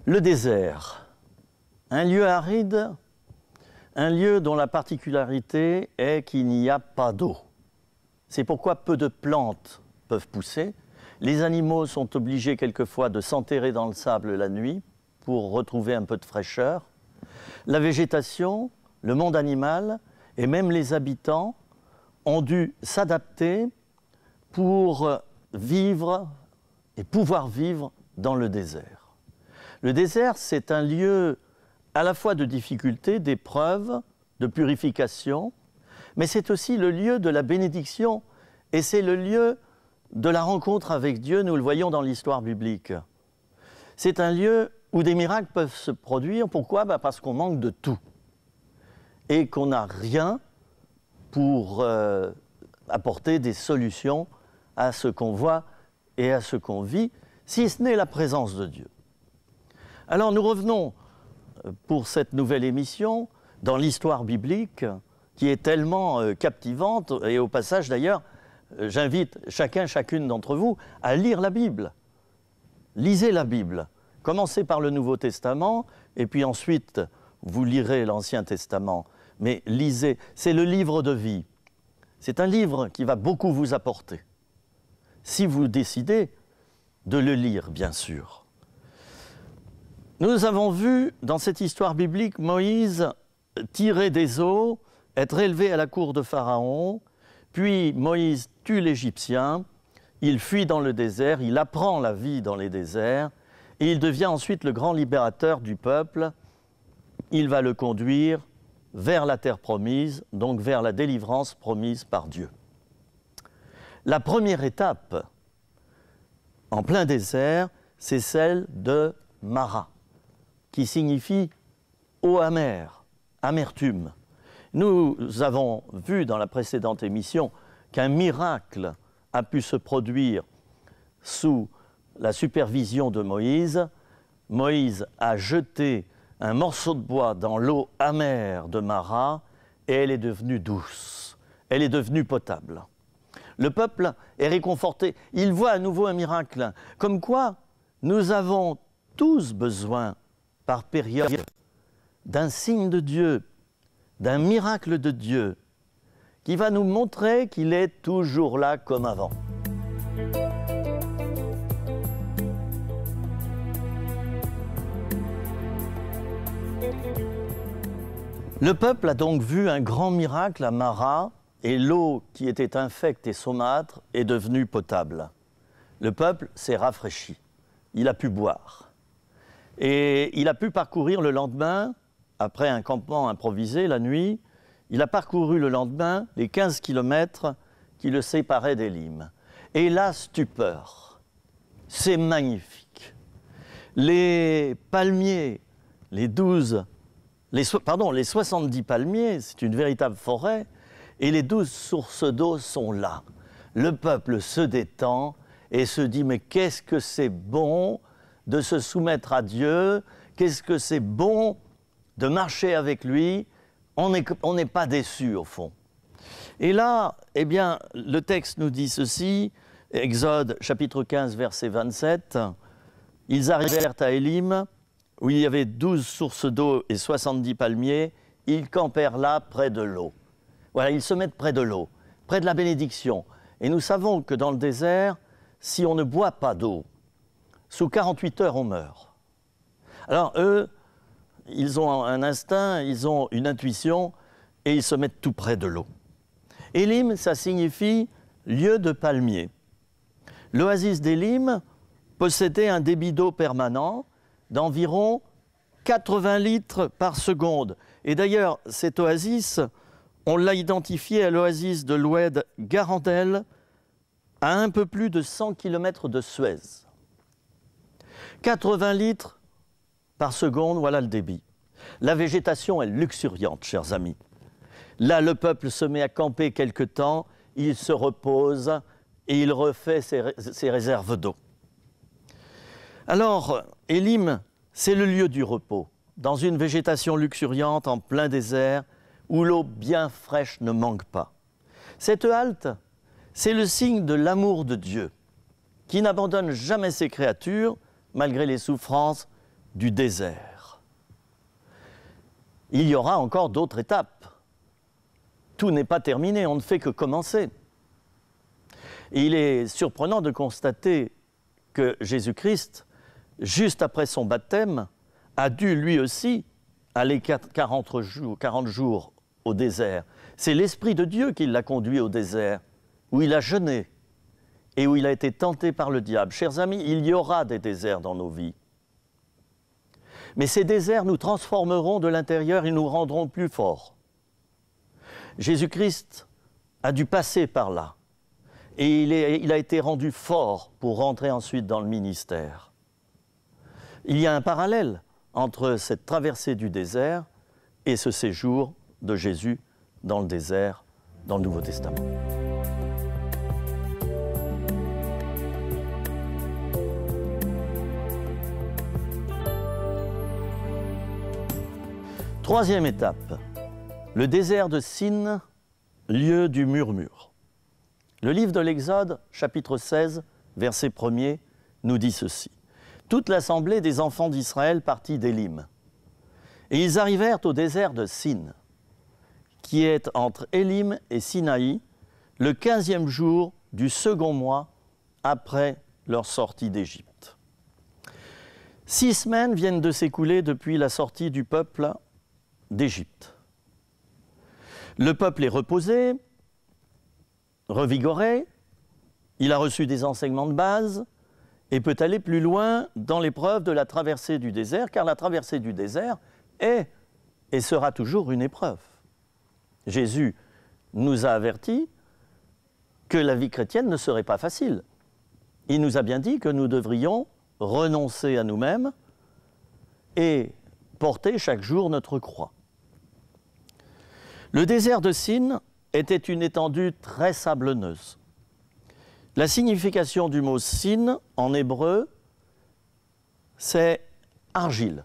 Le désert, un lieu aride, un lieu dont la particularité est qu'il n'y a pas d'eau. C'est pourquoi peu de plantes peuvent pousser. Les animaux sont obligés quelquefois de s'enterrer dans le sable la nuit pour retrouver un peu de fraîcheur. La végétation, le monde animal et même les habitants ont dû s'adapter pour vivre et pouvoir vivre dans le désert. Le désert, c'est un lieu à la fois de difficulté, d'épreuve, de purification, mais c'est aussi le lieu de la bénédiction et c'est le lieu de la rencontre avec Dieu, nous le voyons dans l'histoire biblique. C'est un lieu où des miracles peuvent se produire. Pourquoi ? Parce qu'on manque de tout et qu'on n'a rien pour apporter des solutions à ce qu'on voit et à ce qu'on vit, si ce n'est la présence de Dieu. Alors nous revenons pour cette nouvelle émission dans l'histoire biblique qui est tellement captivante et au passage d'ailleurs, j'invite chacune d'entre vous à lire la Bible. Lisez la Bible. Commencez par le Nouveau Testament et puis ensuite vous lirez l'Ancien Testament. Mais lisez, c'est le livre de vie. C'est un livre qui va beaucoup vous apporter. Si vous décidez de le lire, bien sûr. Nous avons vu dans cette histoire biblique Moïse tirer des eaux, être élevé à la cour de Pharaon, puis Moïse tue l'Égyptien, il fuit dans le désert, il apprend la vie dans les déserts, et il devient ensuite le grand libérateur du peuple. Il va le conduire vers la terre promise, donc vers la délivrance promise par Dieu. La première étape, en plein désert, c'est celle de Mara, qui signifie eau amère, amertume. Nous avons vu dans la précédente émission qu'un miracle a pu se produire sous la supervision de Moïse. Moïse a jeté un morceau de bois dans l'eau amère de Mara et elle est devenue douce, elle est devenue potable. Le peuple est réconforté, il voit à nouveau un miracle, comme quoi nous avons tous besoin, par période, d'un signe de Dieu, d'un miracle de Dieu, qui va nous montrer qu'il est toujours là comme avant. Le peuple a donc vu un grand miracle à Mara, et l'eau qui était infecte et saumâtre est devenue potable. Le peuple s'est rafraîchi, il a pu boire. Et il a pu parcourir le lendemain, après un campement improvisé la nuit, il a parcouru le lendemain les 15 kilomètres qui le séparaient d'Élim. Et la stupeur, c'est magnifique. Les palmiers, les 70 palmiers, c'est une véritable forêt, et les 12 sources d'eau sont là. Le peuple se détend et se dit « mais qu'est-ce que c'est bon de se soumettre à Dieu, qu'est-ce que c'est bon de marcher avec lui, on n'est pas déçu au fond. » Et là, eh bien, le texte nous dit ceci, Exode chapitre 15, verset 27, « Ils arrivèrent à Élim, où il y avait 12 sources d'eau et 70 palmiers, ils campèrent là près de l'eau. » Voilà, ils se mettent près de l'eau, près de la bénédiction. Et nous savons que dans le désert, si on ne boit pas d'eau, sous 48 heures, on meurt. Alors eux, ils ont un instinct, ils ont une intuition, et ils se mettent tout près de l'eau. Élim, ça signifie lieu de palmier. L'oasis d'Élim possédait un débit d'eau permanent d'environ 80 litres par seconde. Et d'ailleurs, cette oasis, on l'a identifiée à l'oasis de l'Oued Garandel, à un peu plus de 100 km de Suez. 80 litres par seconde, voilà le débit. La végétation est luxuriante, chers amis. Là, le peuple se met à camper quelque temps, il se repose et il refait ses réserves d'eau. Alors, Élim, c'est le lieu du repos, dans une végétation luxuriante en plein désert, où l'eau bien fraîche ne manque pas. Cette halte, c'est le signe de l'amour de Dieu, qui n'abandonne jamais ses créatures, malgré les souffrances du désert. Il y aura encore d'autres étapes. Tout n'est pas terminé, on ne fait que commencer. Et il est surprenant de constater que Jésus-Christ, juste après son baptême, a dû lui aussi aller 40 jours au désert. C'est l'Esprit de Dieu qui l'a conduit au désert, où il a jeûné et où il a été tenté par le diable. Chers amis, il y aura des déserts dans nos vies. Mais ces déserts nous transformeront de l'intérieur et nous rendront plus forts. Jésus-Christ a dû passer par là. Et il a été rendu fort pour rentrer ensuite dans le ministère. Il y a un parallèle entre cette traversée du désert et ce séjour de Jésus dans le désert, dans le Nouveau Testament. Troisième étape, le désert de Sin, lieu du murmure. Le livre de l'Exode, chapitre 16, verset 1er, nous dit ceci. Toute l'assemblée des enfants d'Israël partit d'Élim. Et ils arrivèrent au désert de Sin, qui est entre Élim et Sinaï, le 15e jour du second mois après leur sortie d'Égypte. 6 semaines viennent de s'écouler depuis la sortie du peuple d'Égypte. Le peuple est reposé, revigoré, il a reçu des enseignements de base et peut aller plus loin dans l'épreuve de la traversée du désert, car la traversée du désert est et sera toujours une épreuve. Jésus nous a avertis que la vie chrétienne ne serait pas facile. Il nous a bien dit que nous devrions renoncer à nous-mêmes et porter chaque jour notre croix. Le désert de Sin était une étendue très sablonneuse. La signification du mot Sin en hébreu, c'est argile.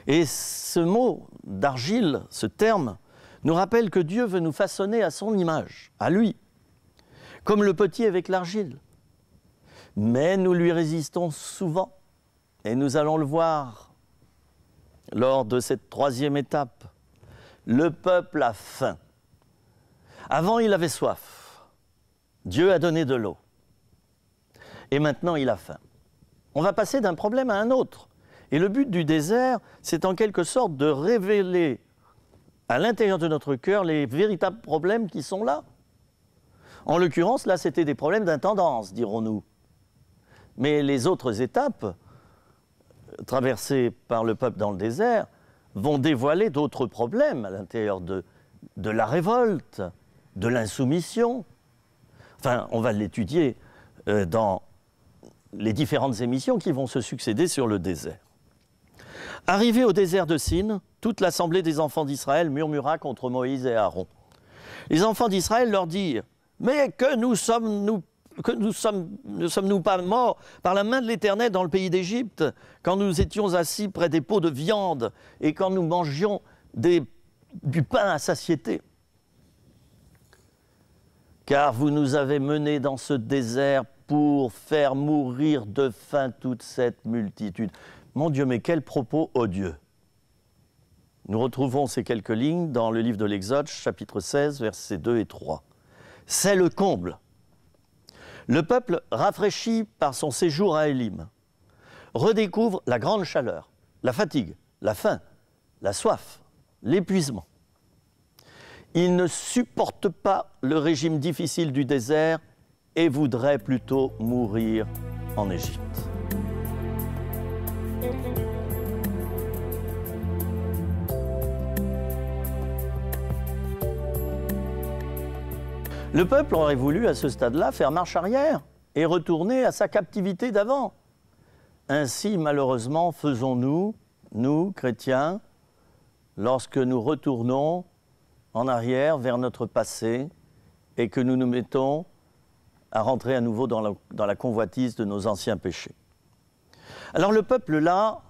Et ce mot d'argile, ce terme, nous rappelle que Dieu veut nous façonner à son image, à lui, comme le petit avec l'argile. Mais nous lui résistons souvent, et nous allons le voir lors de cette troisième étape. Le peuple a faim. Avant, il avait soif. Dieu a donné de l'eau. Et maintenant, il a faim. On va passer d'un problème à un autre. Et le but du désert, c'est en quelque sorte de révéler à l'intérieur de notre cœur les véritables problèmes qui sont là. En l'occurrence, là, c'était des problèmes d'intendance, dirons-nous. Mais les autres étapes, traversées par le peuple dans le désert, vont dévoiler d'autres problèmes à l'intérieur de la révolte, de l'insoumission. Enfin, on va l'étudier dans les différentes émissions qui vont se succéder sur le désert. Arrivé au désert de Sin, toute l'assemblée des enfants d'Israël murmura contre Moïse et Aaron. Les enfants d'Israël leur dirent « Mais ne sommes-nous pas morts par la main de l'Éternel dans le pays d'Égypte, quand nous étions assis près des pots de viande et quand nous mangions du pain à satiété ? Car vous nous avez menés dans ce désert pour faire mourir de faim toute cette multitude. » Mon Dieu, mais quel propos odieux! Nous retrouvons ces quelques lignes dans le livre de l'Exode, chapitre 16, versets 2 et 3. C'est le comble. Le peuple, rafraîchi par son séjour à Élim, redécouvre la grande chaleur, la fatigue, la faim, la soif, l'épuisement. Il ne supporte pas le régime difficile du désert et voudrait plutôt mourir en Égypte. Le peuple aurait voulu, à ce stade-là, faire marche arrière et retourner à sa captivité d'avant. Ainsi, malheureusement, faisons-nous, nous, chrétiens, lorsque nous retournons en arrière vers notre passé et que nous nous mettons à rentrer à nouveau dans la convoitise de nos anciens péchés. Alors le peuple, là,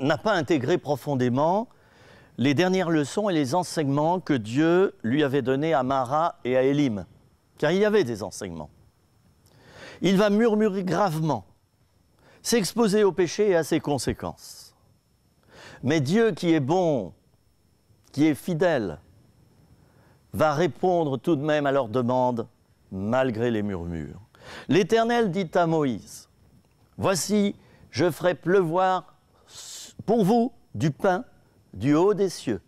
n'a pas intégré profondément les dernières leçons et les enseignements que Dieu lui avait donnés à Mara et à Élim, car il y avait des enseignements. Il va murmurer gravement, s'exposer au péché et à ses conséquences. Mais Dieu qui est bon, qui est fidèle, va répondre tout de même à leurs demandes, malgré les murmures. L'Éternel dit à Moïse, « Voici, je ferai pleuvoir pour vous du pain du haut des cieux.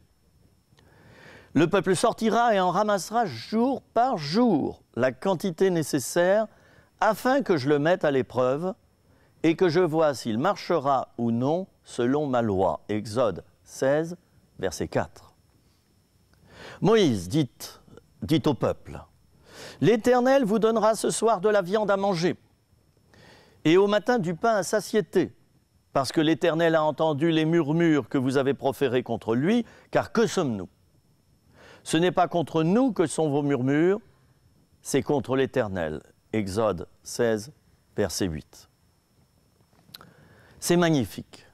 Le peuple sortira et en ramassera jour par jour la quantité nécessaire afin que je le mette à l'épreuve et que je vois s'il marchera ou non selon ma loi. » Exode 16, verset 4. Moïse dit au peuple, « L'Éternel vous donnera ce soir de la viande à manger et au matin du pain à satiété, parce que l'Éternel a entendu les murmures que vous avez proférés contre lui, car que sommes-nous? Ce n'est pas contre nous que sont vos murmures, c'est contre l'Éternel. » Exode 16, verset 8. C'est magnifique.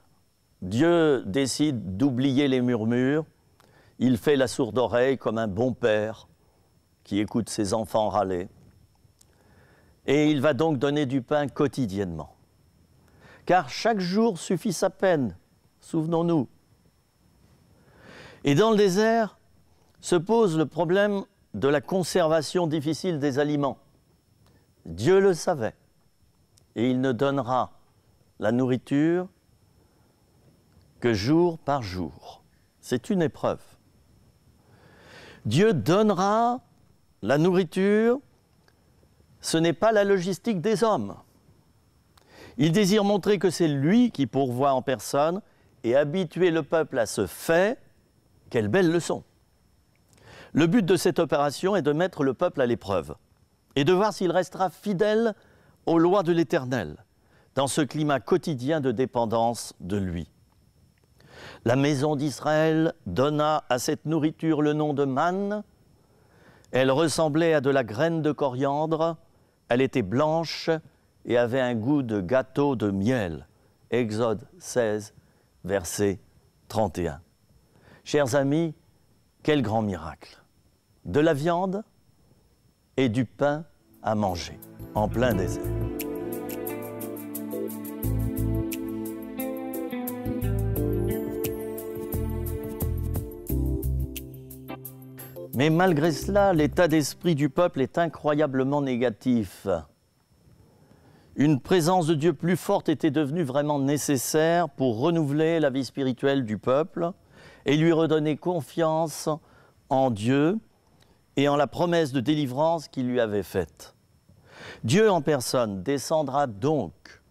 Dieu décide d'oublier les murmures. Il fait la sourde oreille comme un bon père qui écoute ses enfants râler. Et il va donc donner du pain quotidiennement. Car chaque jour suffit sa peine, souvenons-nous. Et dans le désert se pose le problème de la conservation difficile des aliments. Dieu le savait, et il ne donnera la nourriture que jour par jour. C'est une épreuve. Dieu donnera la nourriture, ce n'est pas la logistique des hommes. Il désire montrer que c'est lui qui pourvoit en personne et habituer le peuple à ce fait. Quelle belle leçon! Le but de cette opération est de mettre le peuple à l'épreuve et de voir s'il restera fidèle aux lois de l'Éternel dans ce climat quotidien de dépendance de lui. La maison d'Israël donna à cette nourriture le nom de manne. Elle ressemblait à de la graine de coriandre, elle était blanche et avait un goût de gâteau de miel. Exode 16, verset 31. Chers amis, quel grand miracle! De la viande et du pain à manger en plein désert. Mais malgré cela, l'état d'esprit du peuple est incroyablement négatif. Une présence de Dieu plus forte était devenue vraiment nécessaire pour renouveler la vie spirituelle du peuple et lui redonner confiance en Dieu et en la promesse de délivrance qu'il lui avait faite. Dieu en personne descendra donc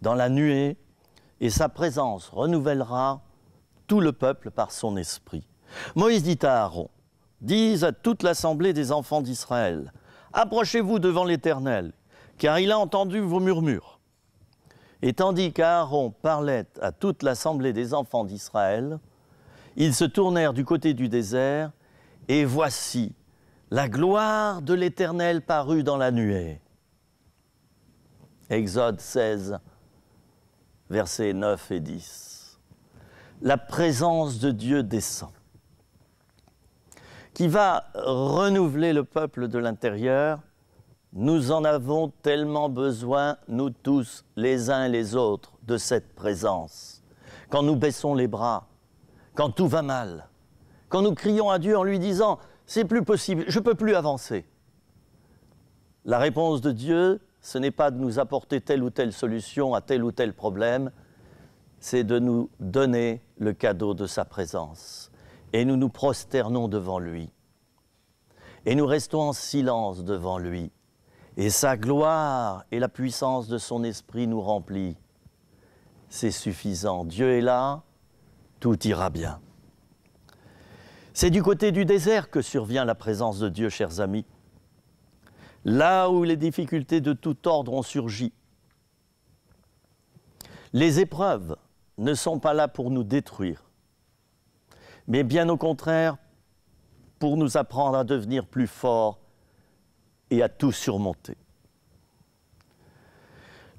dans la nuée et sa présence renouvellera tout le peuple par son esprit. Moïse dit à Aaron, « Dis à toute l'assemblée des enfants d'Israël, approchez-vous devant l'Éternel, car il a entendu vos murmures. » Et tandis qu'Aaron parlait à toute l'assemblée des enfants d'Israël, ils se tournèrent du côté du désert, et voici, la gloire de l'Éternel parut dans la nuée. Exode 16, versets 9 et 10. La présence de Dieu descend, qui va renouveler le peuple de l'intérieur. Nous en avons tellement besoin, nous tous, les uns et les autres, de cette présence. Quand nous baissons les bras, quand tout va mal, quand nous crions à Dieu en lui disant « c'est plus possible, je ne peux plus avancer ». La réponse de Dieu, ce n'est pas de nous apporter telle ou telle solution à tel ou tel problème, c'est de nous donner le cadeau de sa présence. Et nous nous prosternons devant lui. Et nous restons en silence devant lui. Et sa gloire et la puissance de son esprit nous remplissent. C'est suffisant. Dieu est là, tout ira bien. C'est du côté du désert que survient la présence de Dieu, chers amis. Là où les difficultés de tout ordre ont surgi. Les épreuves ne sont pas là pour nous détruire, mais bien au contraire, pour nous apprendre à devenir plus forts et à tout surmonter.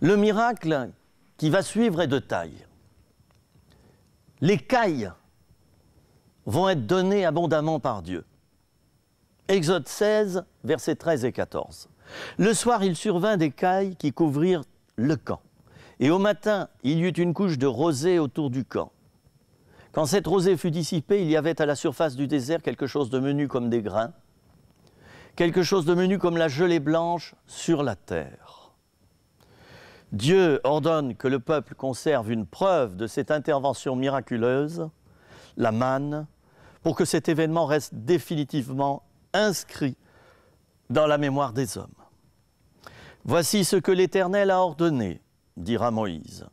Le miracle qui va suivre est de taille. Les cailles vont être données abondamment par Dieu. Exode 16, versets 13 et 14. Le soir, il survint des cailles qui couvrirent le camp, Et au matin, il y eut une couche de rosée autour du camp. Quand cette rosée fut dissipée, il y avait à la surface du désert quelque chose de menu comme des grains, quelque chose de menu comme la gelée blanche sur la terre. Dieu ordonne que le peuple conserve une preuve de cette intervention miraculeuse, la manne, pour que cet événement reste définitivement inscrit dans la mémoire des hommes. Voici ce que l'Éternel a ordonné, dira Moïse,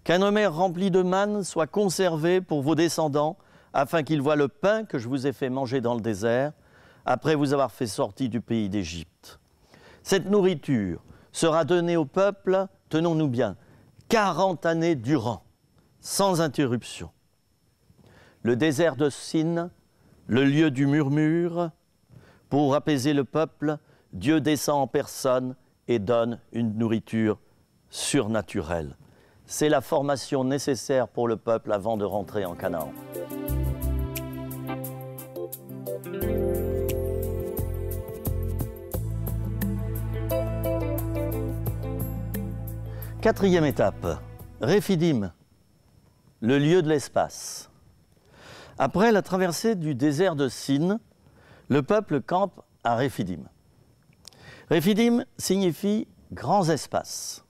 qu'un omer rempli de manne soit conservé pour vos descendants, afin qu'ils voient le pain que je vous ai fait manger dans le désert, après vous avoir fait sortir du pays d'Égypte. Cette nourriture sera donnée au peuple, tenons-nous bien, 40 années durant, sans interruption. Le désert de Sin, le lieu du murmure, pour apaiser le peuple, Dieu descend en personne et donne une nourriture surnaturelle. C'est la formation nécessaire pour le peuple avant de rentrer en Canaan. Quatrième étape, Réphidim, le lieu de l'espace. Après la traversée du désert de Sin, le peuple campe à Réphidim. Réphidim signifie grands espaces.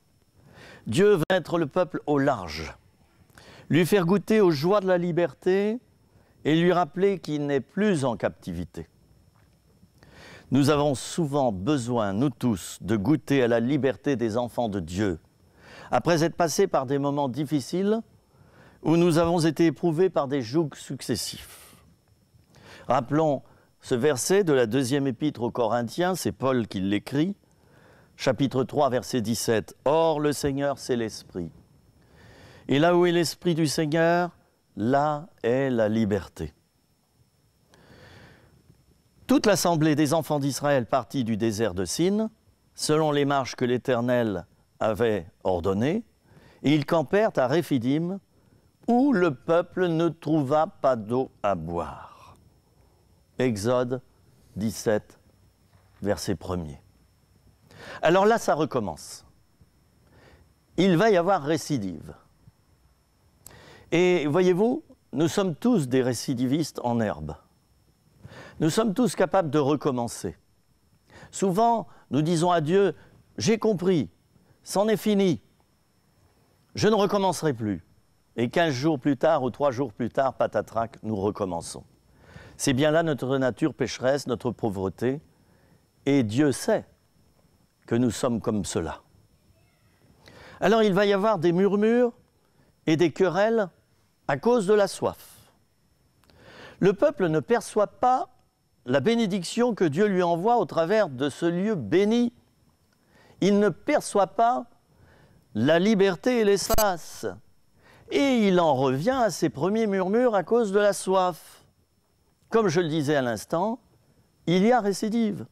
Dieu veut mettre le peuple au large, lui faire goûter aux joies de la liberté et lui rappeler qu'il n'est plus en captivité. Nous avons souvent besoin, nous tous, de goûter à la liberté des enfants de Dieu, après être passés par des moments difficiles où nous avons été éprouvés par des jougs successifs. Rappelons ce verset de la deuxième épître aux Corinthiens, c'est Paul qui l'écrit, chapitre 3, verset 17. « Or, le Seigneur, c'est l'Esprit. Et là où est l'Esprit du Seigneur, là est la liberté. » Toute l'assemblée des enfants d'Israël partit du désert de Sin, selon les marches que l'Éternel avait ordonnées, et ils campèrent à Réphidim, où le peuple ne trouva pas d'eau à boire. Exode 17, verset 1er. Alors là, ça recommence. Il va y avoir récidive. Et voyez-vous, nous sommes tous des récidivistes en herbe. Nous sommes tous capables de recommencer. Souvent, nous disons à Dieu, « J'ai compris, c'en est fini, je ne recommencerai plus. » Et 15 jours plus tard ou 3 jours plus tard, patatrac, nous recommençons. C'est bien là notre nature pécheresse, notre pauvreté, et Dieu sait que nous sommes comme cela. Alors il va y avoir des murmures et des querelles à cause de la soif. Le peuple ne perçoit pas la bénédiction que Dieu lui envoie au travers de ce lieu béni. Il ne perçoit pas la liberté et l'espace. Et il en revient à ses premiers murmures à cause de la soif. Comme je le disais à l'instant, il y a récidive.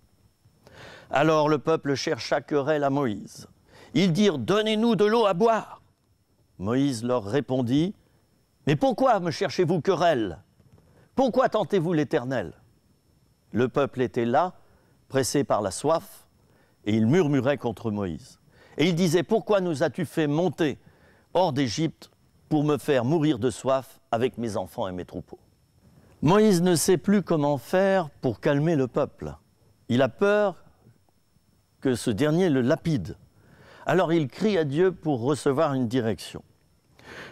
Alors le peuple chercha querelle à Moïse. Ils dirent « Donnez-nous de l'eau à boire !» Moïse leur répondit « Mais pourquoi me cherchez-vous querelle? Pourquoi tentez-vous l'Éternel ?» Le peuple était là, pressé par la soif, et il murmurait contre Moïse. Et il disait « Pourquoi nous as-tu fait monter hors d'Égypte pour me faire mourir de soif avec mes enfants et mes troupeaux ?» Moïse ne sait plus comment faire pour calmer le peuple. Il a peur que ce dernier le lapide. Alors il crie à Dieu pour recevoir une direction.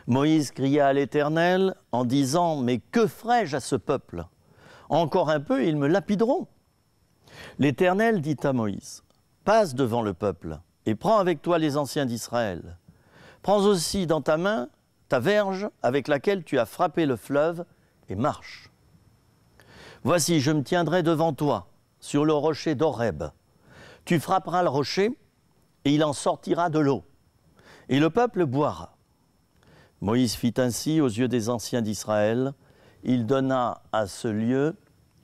Moïse cria à l'Éternel en disant « Mais que ferai-je à ce peuple? Encore un peu et ils me lapideront. » L'Éternel dit à Moïse « Passe devant le peuple et prends avec toi les anciens d'Israël. Prends aussi dans ta main ta verge avec laquelle tu as frappé le fleuve et marche. Voici, je me tiendrai devant toi sur le rocher d'Horeb. Tu frapperas le rocher et il en sortira de l'eau. Et le peuple boira. » Moïse fit ainsi aux yeux des anciens d'Israël. Il donna à ce lieu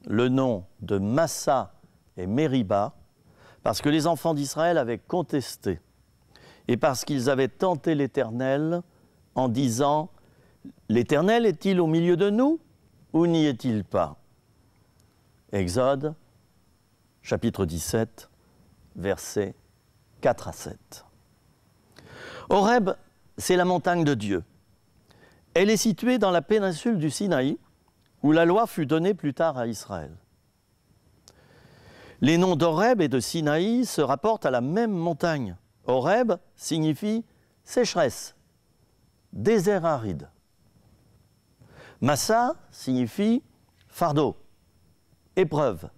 le nom de Massa et Mériba, parce que les enfants d'Israël avaient contesté et parce qu'ils avaient tenté l'Éternel en disant « L'Éternel est-il au milieu de nous ou n'y est-il pas ?» Exode, chapitre 17, versets 4 à 7. Horeb c'est la montagne de Dieu. Elle est située dans la péninsule du Sinaï, où la loi fut donnée plus tard à Israël. Les noms d'Horeb et de Sinaï se rapportent à la même montagne. Horeb signifie sécheresse, désert aride. Massa signifie fardeau, épreuve,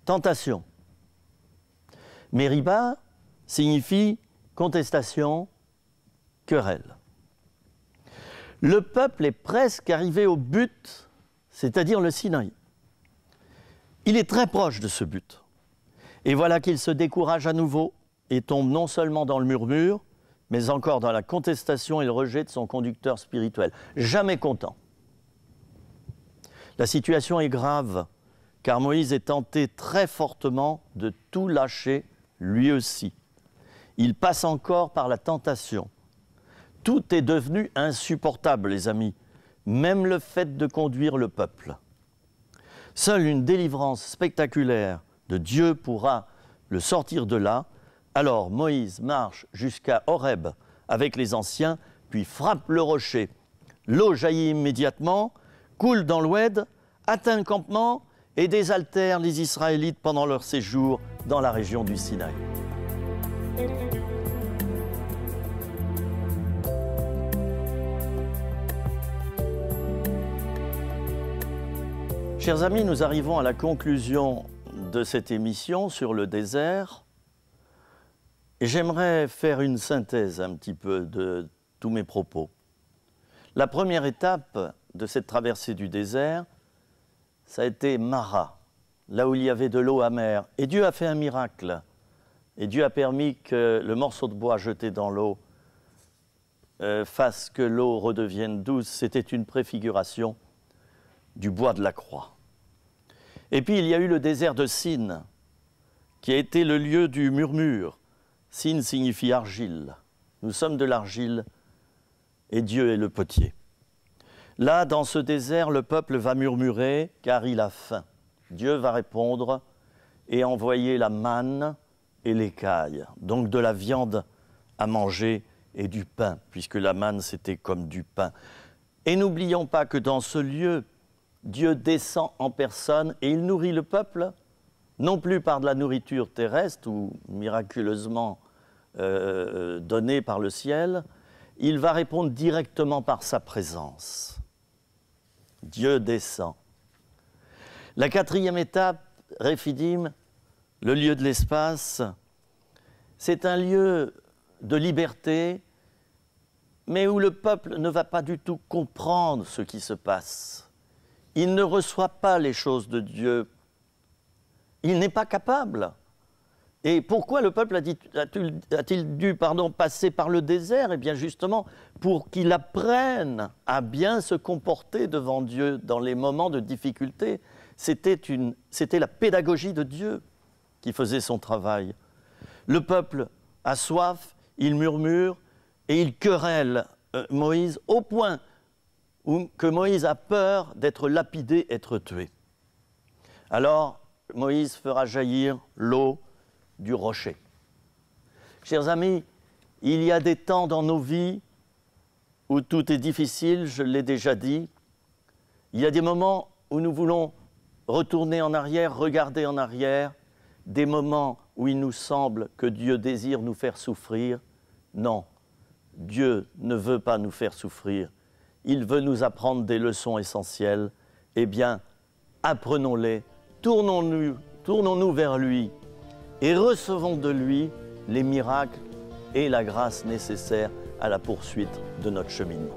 tentation. Mériba signifie contestation, querelle. Le peuple est presque arrivé au but, c'est-à-dire le Sinaï. Il est très proche de ce but. Et voilà qu'il se décourage à nouveau et tombe non seulement dans le murmure, mais encore dans la contestation et le rejet de son conducteur spirituel. Jamais content. La situation est grave, car Moïse est tenté très fortement de tout lâcher, lui aussi. Il passe encore par la tentation. Tout est devenu insupportable, les amis, même le fait de conduire le peuple. Seule une délivrance spectaculaire de Dieu pourra le sortir de là. Alors Moïse marche jusqu'à Horeb avec les anciens, puis frappe le rocher. L'eau jaillit immédiatement, coule dans l'oued, atteint le campement et désaltère les Israélites pendant leur séjour dans la région du Sinaï. Chers amis, nous arrivons à la conclusion de cette émission sur le désert. Et j'aimerais faire une synthèse un petit peu de tous mes propos. La première étape de cette traversée du désert, ça a été Mara, là où il y avait de l'eau amère. Et Dieu a fait un miracle. Et Dieu a permis que le morceau de bois jeté dans l'eau fasse que l'eau redevienne douce. C'était une préfiguration du bois de la croix. Et puis il y a eu le désert de Sin, qui a été le lieu du murmure. Sin signifie argile. Nous sommes de l'argile et Dieu est le potier. Là, dans ce désert, le peuple va murmurer car il a faim. Dieu va répondre et envoyer la manne et l'écaille, donc de la viande à manger et du pain, puisque la manne c'était comme du pain. Et n'oublions pas que dans ce lieu, Dieu descend en personne et il nourrit le peuple, non plus par de la nourriture terrestre ou miraculeusement donnée par le ciel, il va répondre directement par sa présence. Dieu descend. La quatrième étape, Rephidim, le lieu de l'espace, c'est un lieu de liberté, mais où le peuple ne va pas du tout comprendre ce qui se passe. Il ne reçoit pas les choses de Dieu. Il n'est pas capable. Et pourquoi le peuple a-t-il dû passer par le désert? Eh bien justement, pour qu'il apprenne à bien se comporter devant Dieu dans les moments de difficulté. C'était la pédagogie de Dieu qui faisait son travail. Le peuple a soif, il murmure et il querelle Moïse au point que Moïse a peur d'être lapidé, être tué. Alors Moïse fera jaillir l'eau du rocher. Chers amis, il y a des temps dans nos vies où tout est difficile, je l'ai déjà dit. Il y a des moments où nous voulons retourner en arrière, regarder en arrière, des moments où il nous semble que Dieu désire nous faire souffrir. Non, Dieu ne veut pas nous faire souffrir. Il veut nous apprendre des leçons essentielles. Eh bien, apprenons-les, tournons-nous vers lui et recevons de lui les miracles et la grâce nécessaires à la poursuite de notre cheminement.